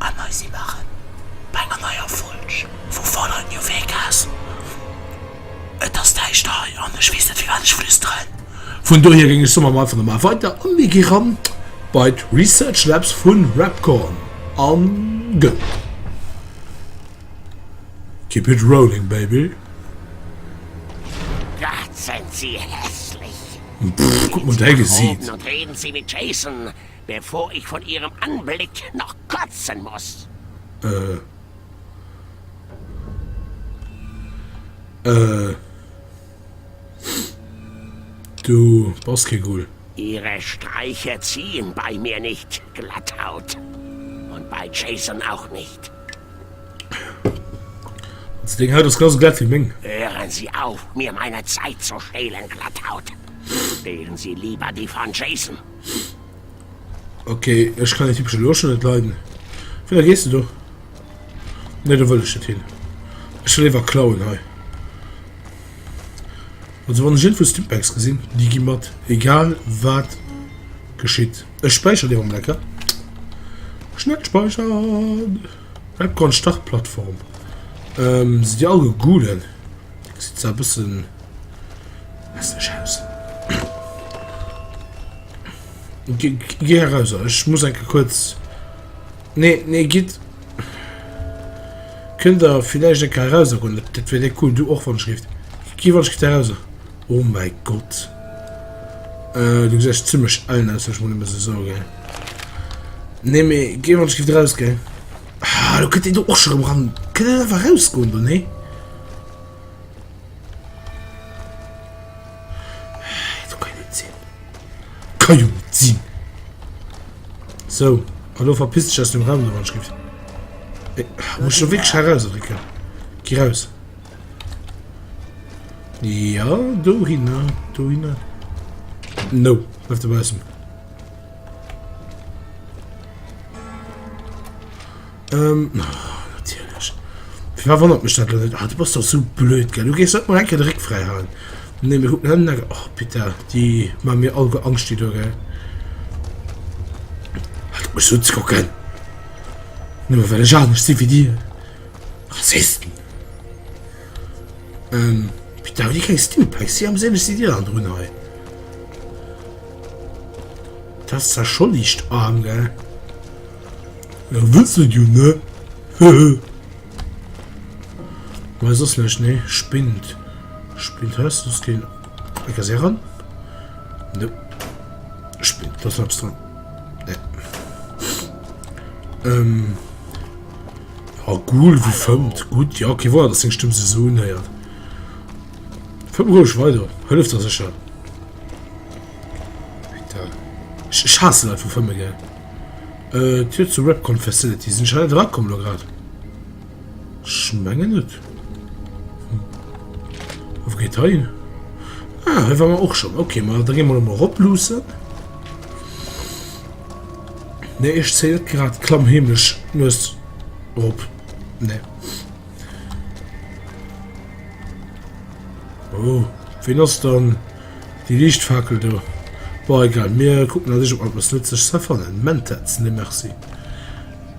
Einmal sie machen. Bei einer neuen Folge. Wovon New Vegas. Das Teich da, und ich weiß nicht, wie weit ich flüstern. Von daher ging es mal von mal weiter und wir gehen bei Research Labs von Rapcorn an Go. Keep it rolling, baby. Gott, sind Sie hässlich. Guck mal, der gesehen. Und reden Sie mit Jason, bevor ich von Ihrem Anblick noch kotzen muss. Du Boskegul. Ihre Streiche ziehen bei mir nicht, Glatthaut. Und bei Jason auch nicht. Das Ding hat das ganze glatt wie Ming. Hören Sie auf, mir meine Zeit zu stehlen, Glatthaut. Wählen Sie lieber die von Jason. Okay, ich kann die typische Lotion nicht leiden. Vielleicht gehst du doch. Ne, da will ich nicht hin. Ich will lieber klauen, hey. Also wenn ich irgendwo Stimpacks gesehen, die gemacht, egal was geschieht. Ich speichere die mal lecker. Schnell speichern. Rapcorn Startplattform. Sind die alle gut, denn? Sieht so ein bisschen. Was ist das? Geh heraus, ich muss einfach kurz. Nee, geht. Könnt ihr vielleicht nicht herauskommen? Das wäre cool, du auch von Schrift. Geh mal raus. Oh mein Gott. Du siehst ziemlich allen aus, ich muss nicht so sagen. Nee, geh mal raus, gell? Ah, du könntest doch auch schon ran. Könnt ihr einfach rauskommen, oder ne? Du kannst nicht sehen. Kann ich nicht sehen. So, hallo, verpiss dich aus dem Raum, du Mannschaft. Muss schon wirklich heraus, Rika. Geh raus. Ja, du hin. No, bleib dabei sein. Natürlich. Ich verwundert mich das nicht. Du bist doch so blöd, gell? Du gehst halt mal ein direkt frei haben. Ne, wir gucken hin. Oh, bitte. Die machen mir alle Angst, die da, gell? Halt, muss uns gucken. Nur weil ich auch nicht sehe wie die. Rassisten. Bitte, aber die kein Stimpacks. Sie haben selbst die Idee drin, hey. Das ist ja schon nicht arm, gell? Ja, willst du, ne? Weiß es nicht, ne? Spinnt. Hast du es gehen? Ich kann sie ran? Ne. Spinnt, das bleibst dran. Ne. Ja, cool, wie fünft. Gut, ja, okay, war das Ding stimmt so, naja. 5 ruhig weiter. Hilft das sicher. Ich hasse das von mir, gell? Tür zu Rapcorn Facility. Sind schon dran kommen gerade. Schmengen nicht. Auf geht hin? Ah, da waren wir auch schon. Okay, mal, da gehen wir nochmal Roblusen. Ne, ich zähle gerade klammhimmlisch. Nur ist Rob. Ne. Oh, wen hast dann die Lichtfackel da? Boah, egal, mir gucken natürlich, ob etwas nützlich davon ein Mentats, ne, merci.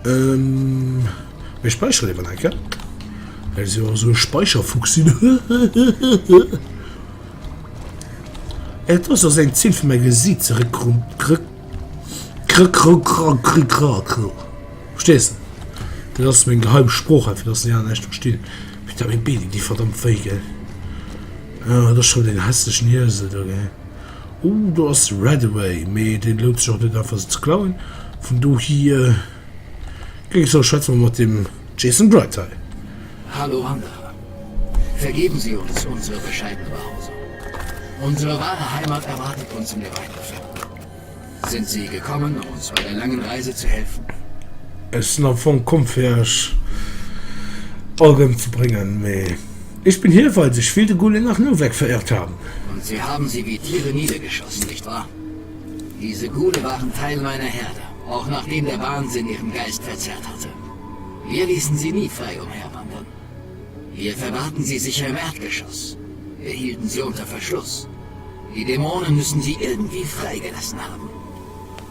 Wir speichern lieber, danke. Also, so Speicherfuchsin. Er hat auch so sein Ziel für mein Gesicht zurückkommen. Verstehst du? Das ist mein geheimer Spruch, für das ja nicht verstehen. Vitamin B, die verdammt fähig, ja, das ist schon den hässlichen Hirse, gell. Du hast Redaway, mit den lohnt sich auch nicht einfach zu klauen. Von du hier. Krieg ich so schätzen wir mit dem Jason Bright teil. Hallo Wanderer. Vergeben Sie uns unsere bescheidene Behausung. Unsere wahre Heimat erwartet uns in der Weiterführung. Sind Sie gekommen, um uns bei der langen Reise zu helfen? Es ist noch von Kumpfers Augen zu bringen, meh. Ich bin hier, weil sich viele Gule nach Nowak verirrt haben. Und Sie haben sie wie Tiere niedergeschossen, nicht wahr? Diese Gule waren Teil meiner Herde, auch nachdem der Wahnsinn ihren Geist verzerrt hatte. Wir ließen sie nie frei umherwandern. Wir verwahrten sie sicher im Erdgeschoss. Wir hielten sie unter Verschluss. Die Dämonen müssen sie irgendwie freigelassen haben.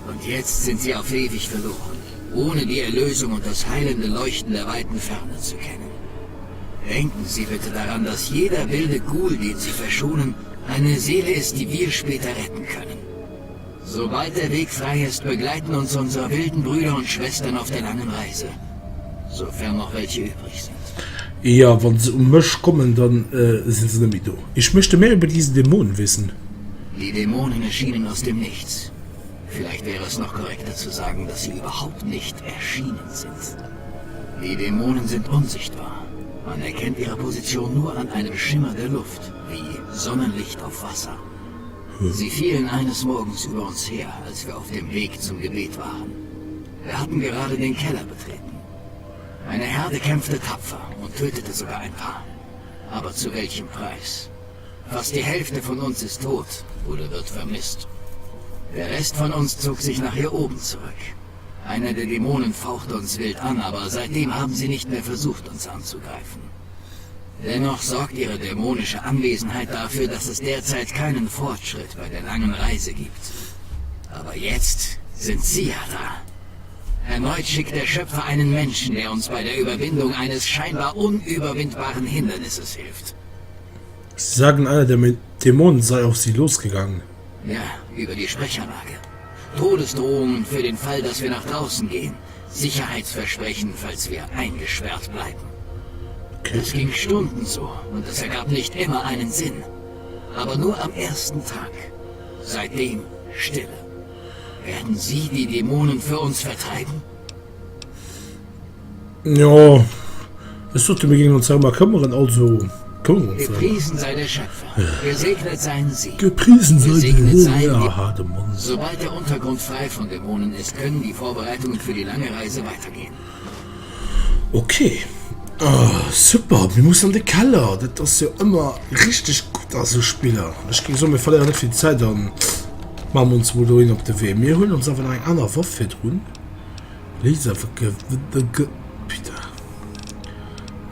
Und jetzt sind sie auf ewig verloren, ohne die Erlösung und das heilende Leuchten der weiten Ferne zu kennen. Denken Sie bitte daran, dass jeder wilde Ghoul, den Sie verschonen, eine Seele ist, die wir später retten können. Sobald der Weg frei ist, begleiten uns unsere wilden Brüder und Schwestern auf der langen Reise. Sofern noch welche übrig sind. Ja, wenn sie mich kommen, dann sind sie nämlich da. Ich möchte mehr über diese Dämonen wissen. Die Dämonen erschienen aus dem Nichts. Vielleicht wäre es noch korrekter zu sagen, dass sie überhaupt nicht erschienen sind. Die Dämonen sind unsichtbar. Man erkennt ihre Position nur an einem Schimmer der Luft, wie Sonnenlicht auf Wasser. Sie fielen eines Morgens über uns her, als wir auf dem Weg zum Gebet waren. Wir hatten gerade den Keller betreten. Eine Herde kämpfte tapfer und tötete sogar ein paar. Aber zu welchem Preis? Fast die Hälfte von uns ist tot oder wird vermisst. Der Rest von uns zog sich nach hier oben zurück. Einer der Dämonen fauchte uns wild an, aber seitdem haben sie nicht mehr versucht, uns anzugreifen. Dennoch sorgt ihre dämonische Anwesenheit dafür, dass es derzeit keinen Fortschritt bei der langen Reise gibt. Aber jetzt sind sie ja da. Erneut schickt der Schöpfer einen Menschen, der uns bei der Überwindung eines scheinbar unüberwindbaren Hindernisses hilft. Sie sagen, einer der Dämonen sei auf sie losgegangen. Ja, über die Sprechanlage. Todesdrohungen für den Fall, dass wir nach draußen gehen. Sicherheitsversprechen, falls wir eingesperrt bleiben. Okay. Es ging Stunden so und es ergab nicht immer einen Sinn. Aber nur am ersten Tag. Seitdem Stille. Werden Sie die Dämonen für uns vertreiben? Ja, es sollte mir gegen uns einmal kümmern, also kümmern uns. Gepriesen sei der Schöpfer. Gesegnet seien Sie. Gepriesen sei Gesegnet seien der die- harte Mann. Sobald der Untergrund frei von Dämonen ist, können die Vorbereitungen für die lange Reise weitergehen. Okay. Ah, super, wir müssen an den Keller. Das ist ja immer richtig gut als Spieler. Ich ging so, wir verlieren nicht viel Zeit, dann machen wir uns wohl dahin auf der Weg. Wir holen uns einfach eine andere Waffe drin.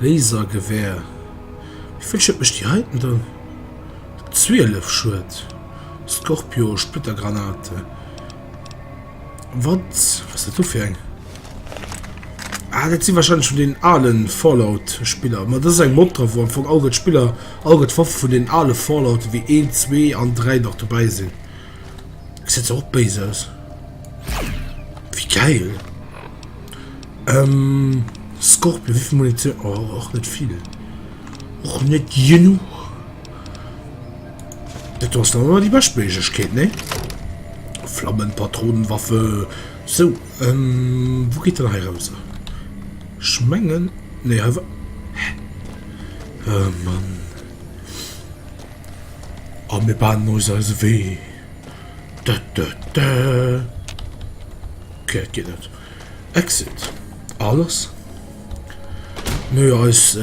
Lasergewehr. Wie viel schütt mich die halten dann? 12 Schritt. Scorpio, Splittergranate. Was ist das für ein? Ah, das sind wahrscheinlich schon den allen Fallout-Spieler. Aber das ist ein Mod drauf, wo von Auge Spieler, Auge Waffe von den alle Fallout wie 1, 2 und 3 noch dabei sind. Das sieht auch besser aus. Wie geil. Scorpio, wie viel Munition? Oh, auch nicht viel. Auch nicht genug. Das ist noch mal die Beispielkeit, ne? Flammenpatronenwaffe. So, wo geht der nachher raus? Schmengen? Ne, aber. Oh Mann. Oh, mir bahnen neues also weh. Okay, geht nicht. Exit. Alles. Nö, als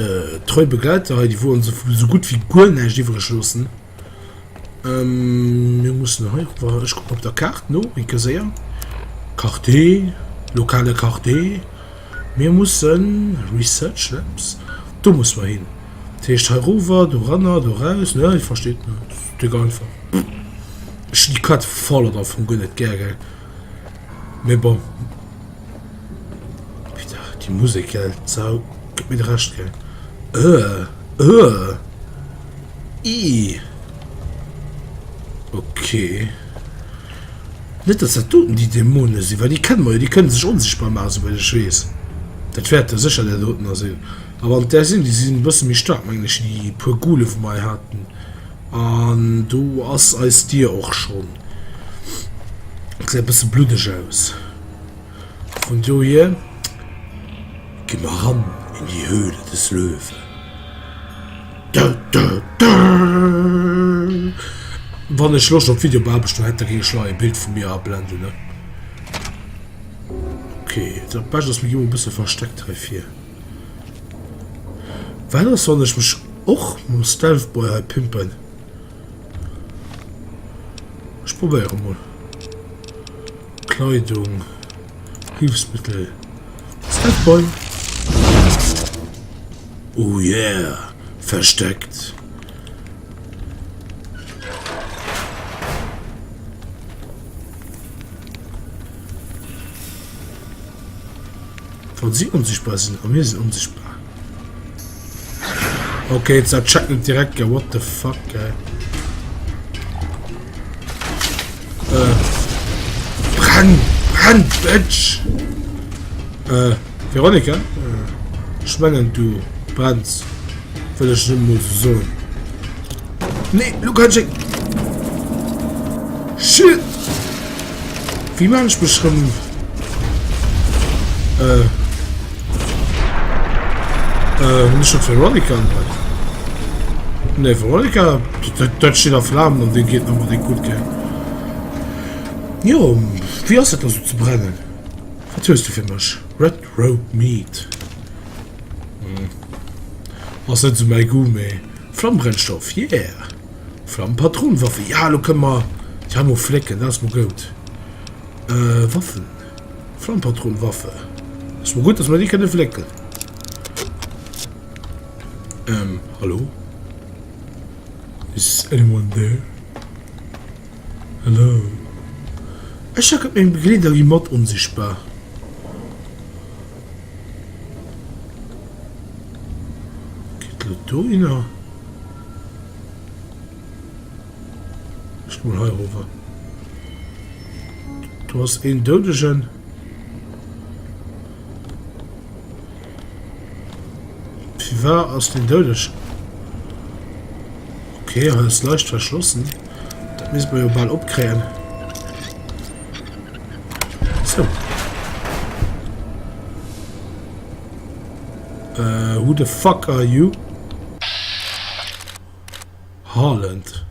treu Begleiter, die wurden so gut wie gut nicht geschlossen. Wir müssen hier, ich gucke auf der Karte, no, wie gesehen. Karte, lokale Karte. Wir müssen Research Labs. Du musst mal hin. Tisch Rover, du Runner, du raus, ne, ich verstehe nicht. Das ist egal einfach. Ich die Karte voll davon, gut nicht gerne. Aber bon. Bitte, die Musik, ja, so, gib mir den Rest, gell. Okay. Nicht, dass das Toten die Dämonen sind, weil die können sich unsichtbar machen, bei der Schweiß. Das wird ja sicher der Toten sehen. Aber der sind ein bisschen mehr stark, eigentlich, die pur Gule von mir hatten. Und du hast als dir auch schon. Das sieht ein bisschen blutig aus. Von du hier, geh mal ran in die Höhle des Löwen. Wann ich Schloss auf Video bearbeitet hätte, ging ich ein Bild von mir abblenden, ne? Okay, da passt das mir ein bisschen versteckt hier. Weil das soll ich mich auch mit Stealth Boy halt pimpen. Ich probiere mal. Kleidung, Hilfsmittel, Stealth Boy. Oh yeah, versteckt. Weil sie unsichtbar sind, aber wir sind unsichtbar. Okay, jetzt checken direkt, what the fuck, ey. Brand, Bitch! Veronika? Spannend, du brandst. Für das Stimme so. Nee, Lukaschek! Shit! Wie man es beschrieben? Nicht schon Veronika. Ne, Veronika, dort steht auf Flammen und den geht nochmal den gut, gell? Jo, wie hast du das so zu brennen? Was hörst du für mich? Red Road Meat. Was sind so mein Gumme? Flammenbrennstoff, yeah. Flammenpatronenwaffe, ja, du können wir. Die haben nur Flecken, das ist mir gut. Waffen. Flammenpatronenwaffe. Das ist mir gut, dass man die keine Flecken. Hallo? Is anyone there? Hello? Ich habe mit dem Glieder die Mod unsichtbar. Geht Lutoina? Ich muss mal rüber. Du hast einen Dödischen. Wie war aus den Dödischen? Okay, er ist leicht verschlossen. Da müssen wir ja mal abkriegen. So. Who the fuck are you? Harland.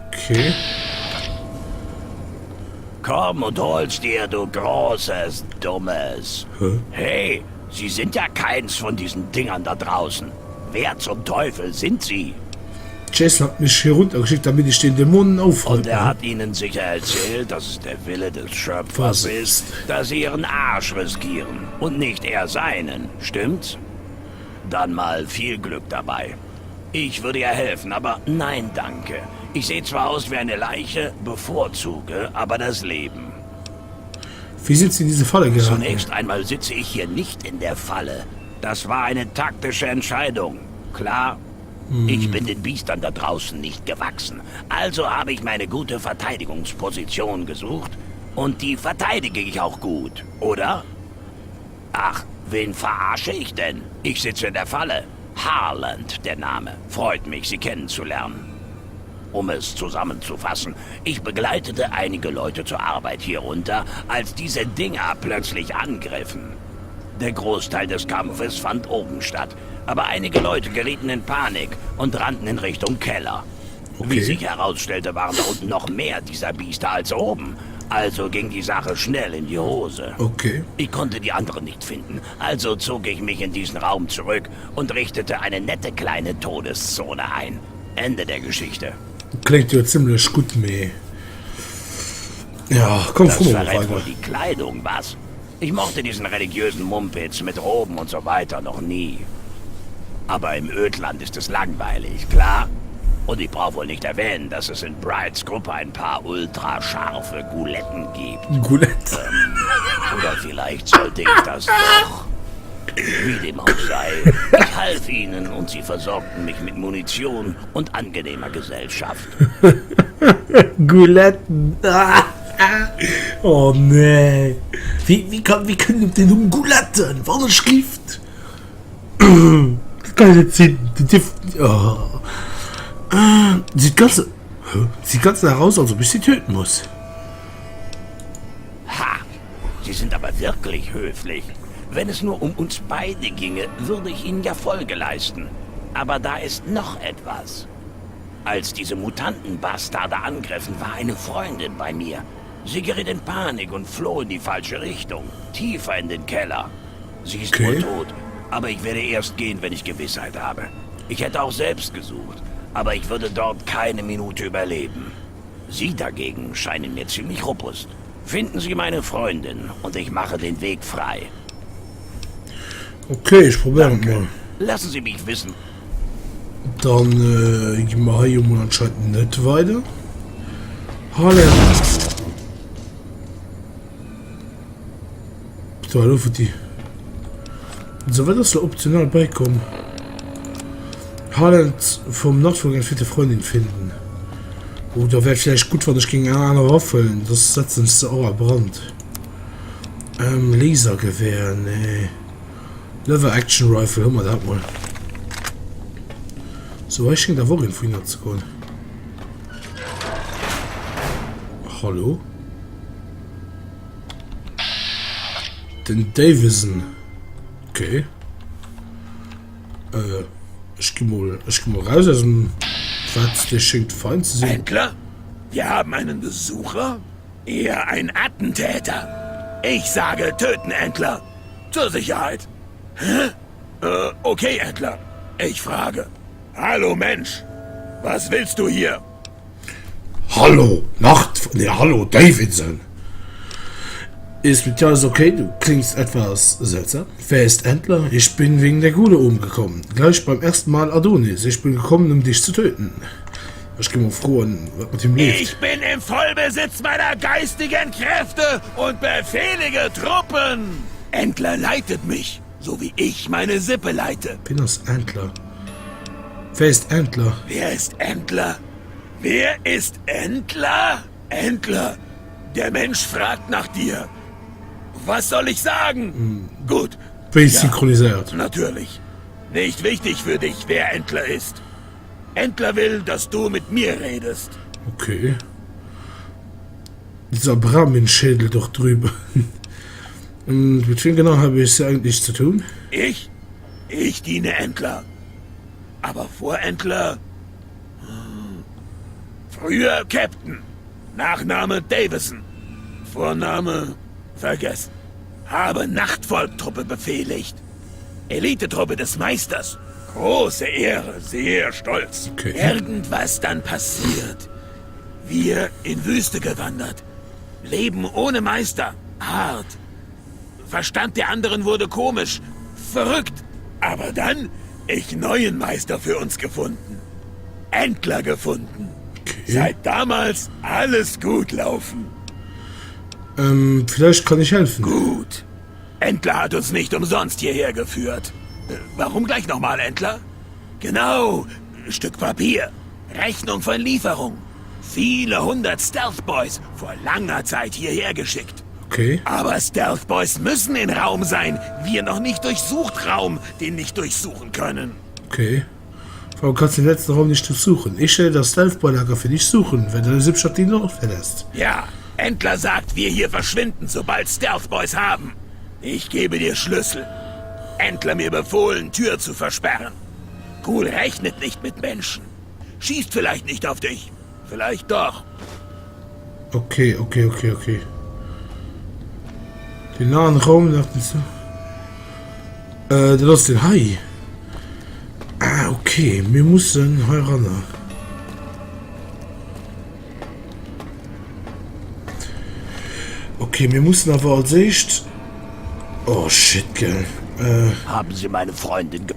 Okay. Komm und hol's dir, du großes, dummes. Hä? Hey, Sie sind ja keins von diesen Dingern da draußen. Wer zum Teufel sind Sie? Jason hat mich hier runtergeschickt, damit ich den Dämonen aufhalte. Und er hat Ihnen sicher erzählt, dass es der Wille des Schöpfers Was? ist, dass Sie Ihren Arsch riskieren und nicht er seinen, stimmt's? Dann mal viel Glück dabei. Ich würde ja helfen, aber nein, danke. Ich sehe zwar aus wie eine Leiche, bevorzuge aber das Leben. Wie sind Sie in diese Falle geraten? Zunächst einmal sitze ich hier nicht in der Falle. Das war eine taktische Entscheidung. Klar? Ich bin den Biestern da draußen nicht gewachsen. Also habe ich meine gute Verteidigungsposition gesucht. Und die verteidige ich auch gut, oder? Ach, wen verarsche ich denn? Ich sitze in der Falle. Harland, der Name. Freut mich, Sie kennenzulernen. Um es zusammenzufassen, ich begleitete einige Leute zur Arbeit hier runter, als diese Dinger plötzlich angriffen. Der Großteil des Kampfes fand oben statt, aber einige Leute gerieten in Panik und rannten in Richtung Keller. Wie sich herausstellte, waren da unten noch mehr dieser Biester als oben. Also ging die Sache schnell in die Hose. Okay. Ich konnte die anderen nicht finden, also zog ich mich in diesen Raum zurück und richtete eine nette kleine Todeszone ein. Ende der Geschichte. Klingt ja ziemlich gut, meh. Ja, komm Das vor verrät wohl weiter. die Kleidung, was? Ich mochte diesen religiösen Mumpitz mit Roben und so weiter noch nie. Aber im Ödland ist es langweilig, klar? Und ich brauche wohl nicht erwähnen, dass es in Brights Gruppe ein paar ultrascharfe Guletten gibt. Gulett. Oder vielleicht sollte ich das doch. Wie dem auch sei, ich half ihnen und sie versorgten mich mit Munition und angenehmer Gesellschaft. Guletten. Oh nee. Wie können wir denn um Guletten? War das Gift? Keine Zinn. Oh. Sieht ganz heraus, als ob ich sie töten muss. Ha! Sie sind aber wirklich höflich. Wenn es nur um uns beide ginge, würde ich Ihnen ja Folge leisten. Aber da ist noch etwas. Als diese Mutantenbastarde angriffen, war eine Freundin bei mir. Sie geriet in Panik und floh in die falsche Richtung. Tiefer in den Keller. Sie ist wohl tot. Aber ich werde erst gehen, wenn ich Gewissheit habe. Ich hätte auch selbst gesucht. Aber ich würde dort keine Minute überleben. Sie dagegen scheinen mir ziemlich robust. Finden Sie meine Freundin und ich mache den Weg frei. Okay, ich probiere mal. Lassen Sie mich wissen. Dann gehen wir hier mal anscheinend nicht weiter. Hallo. Da hallo für die. So wird das optional beikommen. Harland vom Nachfolger für die Freundin finden. Oder wäre vielleicht gut, wenn ich gegen eine Waffeln. Das setzen sie auch Brand. Lasergewehr, nee. Lever Action Rifle, hör mal das mal. So, ich ging da wohin vorhin zu kommen. Hallo? Den Davison. Okay. Ich geh mal raus aus dem Platz, der schenkt fein zu sehen. Händler? Wir haben einen Besucher? Eher ein Attentäter. Ich sage töten, Entler. Zur Sicherheit. Hä? Okay, Entler. Ich frage. Hallo, Mensch. Was willst du hier? Hallo, hallo, Davidson. Ist mit dir alles okay? Du klingst etwas seltsam. Wer ist Entler? Ich bin wegen der Gude umgekommen. Gleich beim ersten Mal Adonis. Ich bin gekommen, um dich zu töten. Ich bin mal froh, was mit ihm lebt. Ich bin im Vollbesitz meiner geistigen Kräfte und befehlige Truppen. Entler leitet mich, so wie ich meine Sippe leite. Bin das Entler? Wer ist Entler? Wer ist Entler? Wer ist Entler? Entler. Der Mensch fragt nach dir. Was soll ich sagen? Gut. Bin ich synchronisiert? Natürlich. Nicht wichtig für dich, wer Entler ist. Entler will, dass du mit mir redest. Okay. Dieser Brahmin-Schädel doch drüber. Und mit wem genau habe ich es eigentlich zu tun? Ich? Ich diene Entler. Aber vor Entler... Früher Captain. Nachname Davison. Vorname vergessen. Habe Nachtvolktruppe befehligt. Elitetruppe des Meisters. Große Ehre, sehr stolz. Okay. Irgendwas dann passiert. Wir in Wüste gewandert. Leben ohne Meister. Hart. Verstand der anderen wurde komisch. Verrückt. Aber dann ich neuen Meister für uns gefunden. Entler gefunden. Okay. Seit damals alles gut laufen. Vielleicht kann ich helfen. Gut. Entler hat uns nicht umsonst hierher geführt. Warum gleich nochmal, Entler? Genau. Stück Papier. Rechnung von Lieferung. Viele hundert Stealth Boys vor langer Zeit hierher geschickt. Okay. Aber Stealth Boys müssen in Raum sein. Wir noch nicht durchsucht Raum, den nicht durchsuchen können. Okay. Warum kannst du den letzten Raum nicht durchsuchen? Ich stelle das Stealth-Boy-Lager für dich suchen, wenn du den Siebstadt die noch verlässt. Ja, Entler sagt, wir hier verschwinden, sobald Stealth Boys haben. Ich gebe dir Schlüssel. Entler mir befohlen, Tür zu versperren. Ghoul rechnet nicht mit Menschen. Schießt vielleicht nicht auf dich. Vielleicht doch. Okay. Den nahen Raum dachten so. Du hast den Hai. Ah, okay. Wir müssen hier ran. Okay, wir mussten aber als echt... Oh, shit, gell. Haben Sie meine Freundin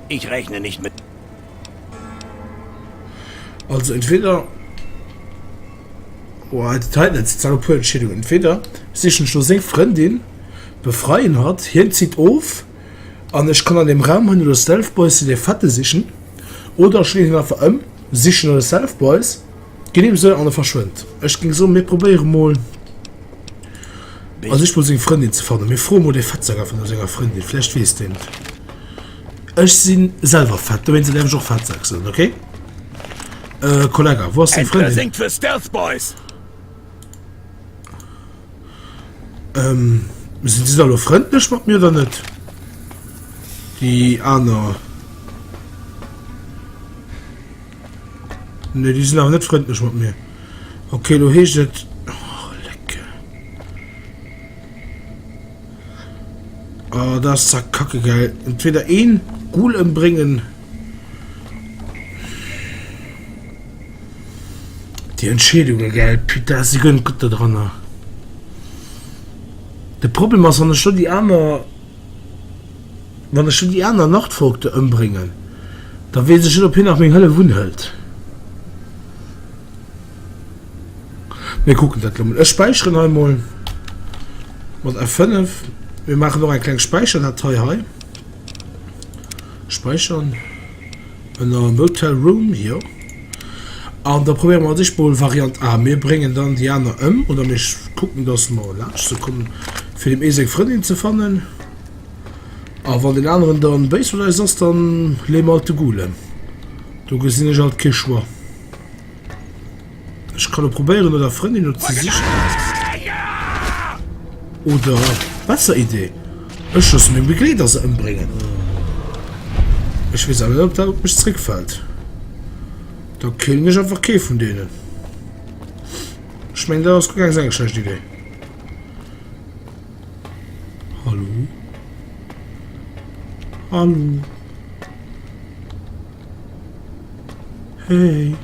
Ich rechne nicht mit... Also entweder... Oh, die Teil jetzt Entschädigung. Entweder sich schon seine Freundin befreien hat, hier zieht auf, und ich kann an dem Raum hin oder Stealth-Boys die Fette sichern, oder ich lege einfach sichern oder Stealth-Boys, gehen so an der verschwindet. Ich ging so, wir probieren mal... Also ich muss seine Freundin zu fahren, mir froh mal die Fettsager von seiner Freundin, vielleicht weißt du den. Ich bin selber fett, wenn sie nämlich auch Fettsager sind, okay? Kollege, wo ist die Entler Freundin? singt für Stealth Boys. Sind sie alle freundlich mit mir oder nicht? Die Anna. Ne, die sind auch nicht freundlich mit mir. Okay, du hast das. Oh, lecker. Oh, das ist ja kacke geil. Entweder ein Ghoul umbringen. Die Entschädigung, geil. Peter, sie können gut da dran. Der Problem ist, wenn ich schon die anderen Nachtfolgte umbringen, dann weiß ich schon, ob hier nach mir Hölle Wund hält. Wir gucken das mal. Ich speichere einmal. Und F5, wir machen noch ein kleines Speicherdatei hier. Speichern. In einem Motel Room hier. Und da probieren wir sich wohl Variante A. Wir bringen dann die anderen oder wir gucken, dass wir latsch zu kommen, für den Esek Freundin zu finden. Aber den anderen dann weißt du, ist das dann leben alte Gule. Du gesehen ich halt Kischwa. Ich kann probieren oder Freundin oder zu sich. Oder besser Idee. Ich muss mir Begleiter umbringen. Ich weiß aber nicht, ob da mich zurückfällt. Da killen ich einfach keinen von denen. Ich meine, das ist keine sehr schlechte Idee. Hallo? Hallo? Hey?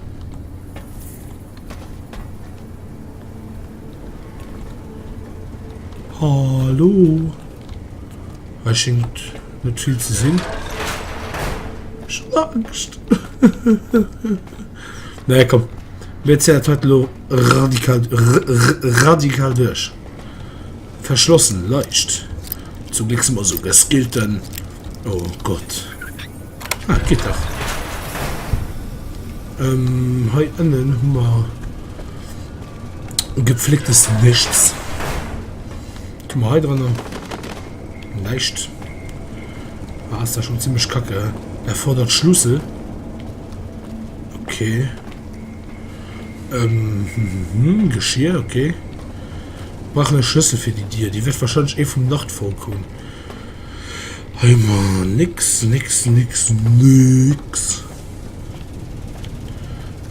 Hallo? Es scheint nicht viel zu sehen. Ich hab Angst. Na komm, wir zählen heute radikal durch. Verschlossen, leicht. Zum Glück sind wir so geskillt dann. Oh Gott. Ah, geht doch. Heute innen haben wir gepflegtes Nichts. Guck mal, heute dran. Leicht. Ah, ist da schon ziemlich kacke. Er fordert Schlüssel. Okay. Geschirr, okay. Mach eine Schlüssel für die Tier. Die wird wahrscheinlich vom Nacht vorkommen. Hey man, nix.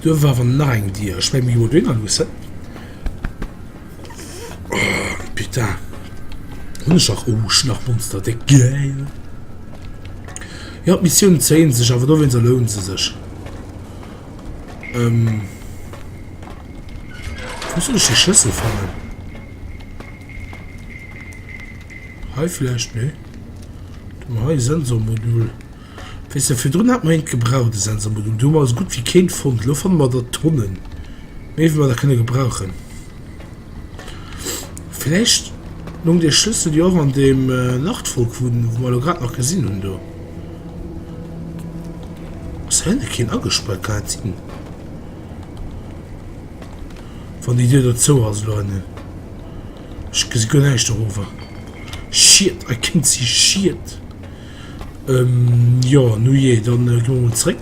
Du war von nein dir. Ich mein, wie du den anwisse. Oh, bitte. Und ich auch, oh, Schnachmonster, der geil. Ja, Missionen zählen sich, aber nur wenn sie lohnen sie sich. Muss ich die Schlüssel fangen? Hi, vielleicht, ne? Hi, Sensormodul. Weißt du, für drin hat man ein gebrauchtes Sensormodul. Du machst gut wie kein Pfund. Laufen wir da Tonnen. Mehr wir da keine gebrauchen. Vielleicht nun die Schlüssel, die auch an dem Nachtvolk wurden, wo wir gerade noch gesehen haben. Da. Was hätte kein angesperrt kann ziehen? Von die Idee dazu aus, Leute. Ich kann sie gar nicht darüber. Shit, I can see shit. Ja, nu je, dann gehen wir zurück.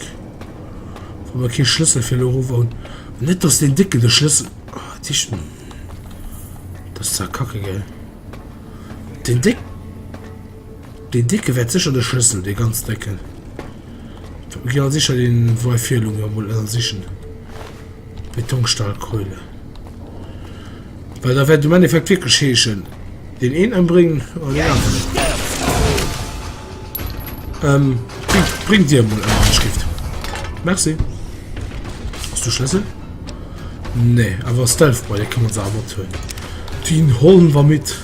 Wenn wir keinen Schlüssel für Europa und nicht, dass den Dicke der Schlüssel. Oh, das ist ja kacke, gell? Den Dicke wird sicher der Schlüssel, der ganz Dicke. Ja, sicher den Wi-Fi-Lung wohl sicher. Betonstahlkeule. Weil da wird im Endeffekt wirklich schön. Den einen anbringen und den anderen. Bringt dir wohl eine Schrift. Merci. Hast du Schlüssel? Nee, aber Stealth Boy, der kann man sagen, tun. Den holen wir mit.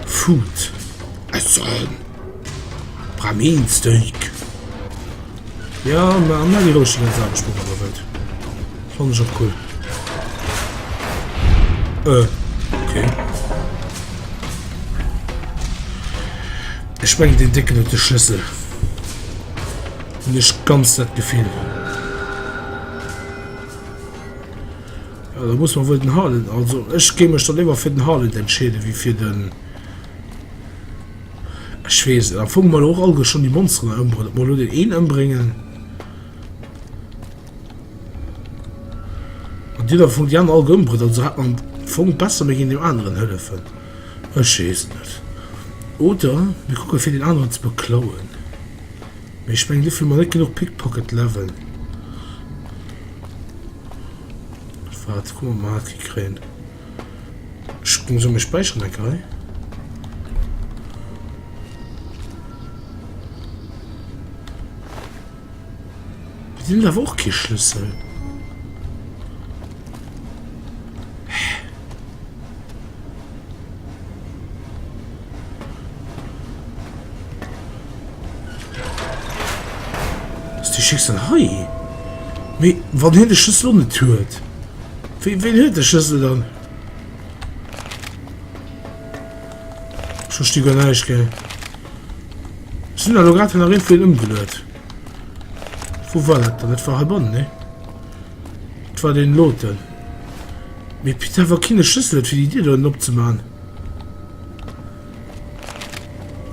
Food. Also. Braminsteak. Ja, man hat die richtigen Sachen auf der Welt. Fand ich auch cool. Okay. Ich meine den dicken und den Schlüssel. Und ich ganz das Gefühl. Ja, da muss man wohl den Harland. Also ich gehe mich dann immer für den Harland entscheiden, wie für den. Ich weiß, da fangen wir auch alle schon die Monster an. Mal nur den einen anbringen. Und die da von die anderen alle umbringen. Also hat man fängt besser mit dem anderen helfen. Ich weiß nicht. Oder wir gucken für den anderen zu beklauen. Ich meine, dafür mal nicht genug Pickpocket-Level. Warte, guck mal, hat gekriegt. Ich gucke so mit Speichern, okay? Die sind aber auch kein Schlüssel. Hi. Wann hin der Schlüssel nicht tut? Wen hört der Schlüssel dann? verstehe gar nicht, gell. Sind da gerade nach viel umgelöst. Wo war das? Das war Habon, ne? Das war den Loten. Mit Peter war keine Schlüssel für die Idee, da abzumachen.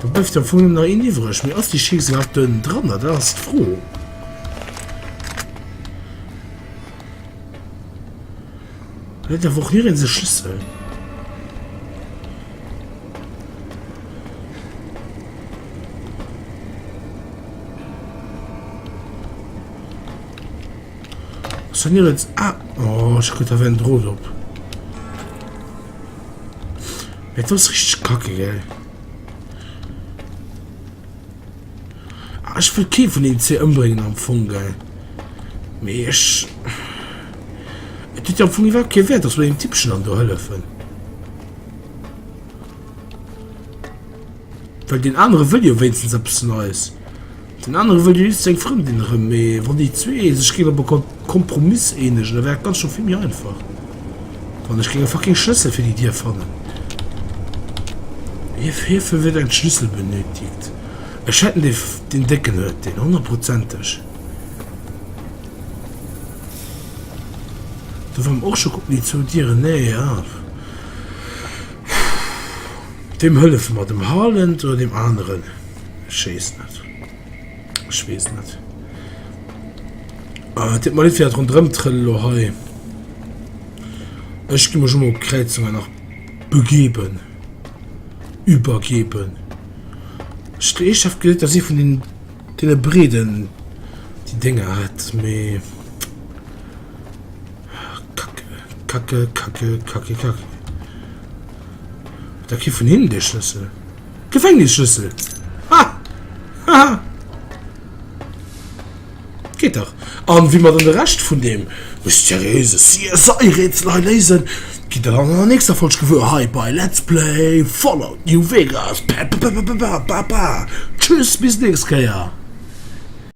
Da bleibt dann von ihm nach ihnen übrig. Mir aus die Schieße gehabt dran, da ist froh. Da hat er auch hier in den Schlüssel. Was ist denn hier jetzt? Ah! Oh, ich könnte da ein Droht ab. Etwas richtig kacke, gell? Ah, ich will keinen von den C umbringen am Funk, gell? Mir ist... Es tut ja am Funk überhaupt kein Wert, dass wir dem Typ schon an der Hölle finden. Weil den anderen will ja wenigstens etwas Neues. Den anderen will ja nicht seine Freundin mehr. Wenn die zwei sich gegen einen Kompromiss ähnlich, dann wäre ganz schon viel mehr einfach. Wenn ich gegen einen fucking Schlüssel für die dir fand. Hierfür wird ein Schlüssel benötigt. Ich hätte den Decken gehört, den 100%. Da wollen wir auch schon gucken, die zu dir näher. Dem helfen wir, dem Harland oder dem anderen? Ich weiß nicht. Ich weiß nicht. Das mal nicht wieder rundherum trillen, hey. Ich gehe mir schon mal Kreuzungen nach begeben. Übergeben. Ich habe gehört, dass sie von den Breden die Dinge hat. Me Kacke. Da geht von hinten der Schlüssel. Gefängnisschlüssel. Ha! Geht doch. Und wie man dann den Rest von dem mysteriöse CSI-Rätsel lesen, geht dann an der nächsten Folge für Hi bei Let's Play Fallout New Vegas. Tschüss, bis nächstes Jahr.